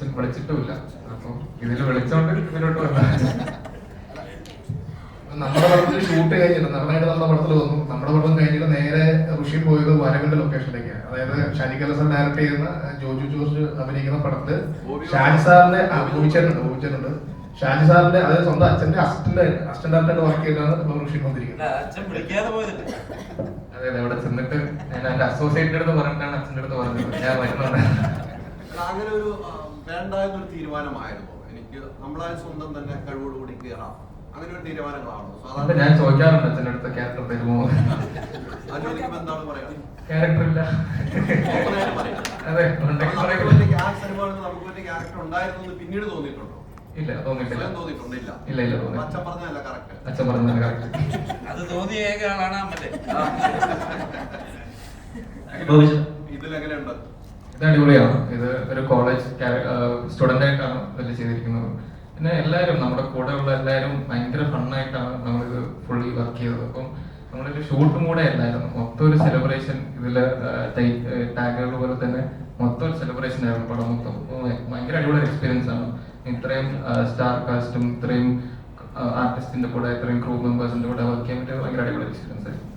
അച്ഛൻ വിളിച്ചിട്ടുമില്ല. അപ്പം ഇതിൽ വിളിച്ചോണ്ട് ഇതിലോട്ട് വന്ന നമ്മുടെ പടത്തിൽ ഷൂട്ട് കഴിഞ്ഞിട്ട് നന്നായിട്ട് നമ്മുടെ പടത്തിൽ വന്നു. നമ്മുടെ പടം കഴിഞ്ഞിട്ട് നേരെ ഋഷി പോയത് വരവിന്റെ ലൊക്കേഷനിലേക്കാണ്. അതായത് ഷാനിക്കലസൻ ഡയറക്ട് ചെയ്യുന്ന ജോജു ജോർജ് അഭിനയിക്കുന്ന പടത്തില് ഷാജി സാറിന്റെ ഭൂമിച്ചിട്ടുണ്ട്. ഷാജി സാറിന്റെ അതായത് സ്വന്തം അച്ഛന്റെ അസിസ്റ്റന്റ് ആയിട്ട് വർക്ക് ചെയ്താണ് ഇപ്പൊ ഋഷി വന്നിരിക്കുന്നത്. അതെ അതെ, അവിടെ ചെന്നിട്ട് ഞാൻ എന്റെ അസോസിയേറ്റിന്റെ അടുത്ത് പറഞ്ഞിട്ടാണ് അച്ഛൻ്റെ അടുത്ത് പറഞ്ഞത് ഞാൻ വരുന്നുണ്ട്. അങ്ങനെ ഒരു വേണ്ടായെന്നൊരു തീരുമാനമായിരുന്നു എനിക്ക്, നമ്മളായ സ്വന്തം തന്നെ കഴിവോടുകൂടി കയറാം, അങ്ങനെ ഒരു തീരുമാനങ്ങളാണോ? സാധാരണ ഞാൻ ചോദിക്കാറുണ്ട് അച്ഛൻ്റെ അടുത്ത് ക്യാരക്ടർ തരുമോ. എന്താണ് പറയാ, ക്യാരക്ടർ ഇല്ല. അതെ, നമുക്ക് വലിയ ക്യാരക്ടർ ഉണ്ടായിരുന്നു പിന്നീട് തോന്നിയിട്ടുണ്ടോ? ഇല്ല, തോന്നിയിട്ടില്ല. തോന്നിയിട്ടില്ല. ഇല്ല ഇല്ല, തോന്നി. അച്ഛൻ പറഞ്ഞതല്ല കറക്റ്റ്. അച്ഛൻ പറഞ്ഞത് കറക്റ്റ്. അത് തോന്നിയ ഏക ആളാണ് അമ്മല്ലേ. ഇതിലെങ്ങനെയുണ്ട്? ഇത് അടിപൊളിയാണ്. ഇത് ഒരു കോളേജ് സ്റ്റുഡന്റ് ആയിട്ടാണ് ഇതിൽ ചെയ്തിരിക്കുന്നത്. പിന്നെ എല്ലാവരും നമ്മുടെ കൂടെ ഉള്ള എല്ലാവരും ഭയങ്കര ഫണ്ണായിട്ടാണ് നമ്മളിത് ഫുള്ളി വർക്ക് ചെയ്തത്. അപ്പം നമ്മളൊരു ഷൂട്ടും കൂടെ അല്ലായിരുന്നു, മൊത്തം ഒരു സെലിബ്രേഷൻ. ഇതില് ടാഗുകൾ പോലെ തന്നെ മൊത്തം ഒരു സെലിബ്രേഷൻ ആയിരുന്നു പടം മൊത്തം. ഭയങ്കര അടിപൊളി എക്സ്പീരിയൻസ് ആണ്. ഇത്രയും സ്റ്റാർ കാസ്റ്റും ഇത്രയും ആർട്ടിസ്റ്റിന്റെ കൂടെ ഇത്രയും ക്രൂ മെമ്പേഴ്സിന്റെ കൂടെ വർക്ക് ചെയ്യാൻ പറ്റിയത് ഭയങ്കര അടിപൊളി എക്സ്പീരിയൻസ് ആയിരുന്നു.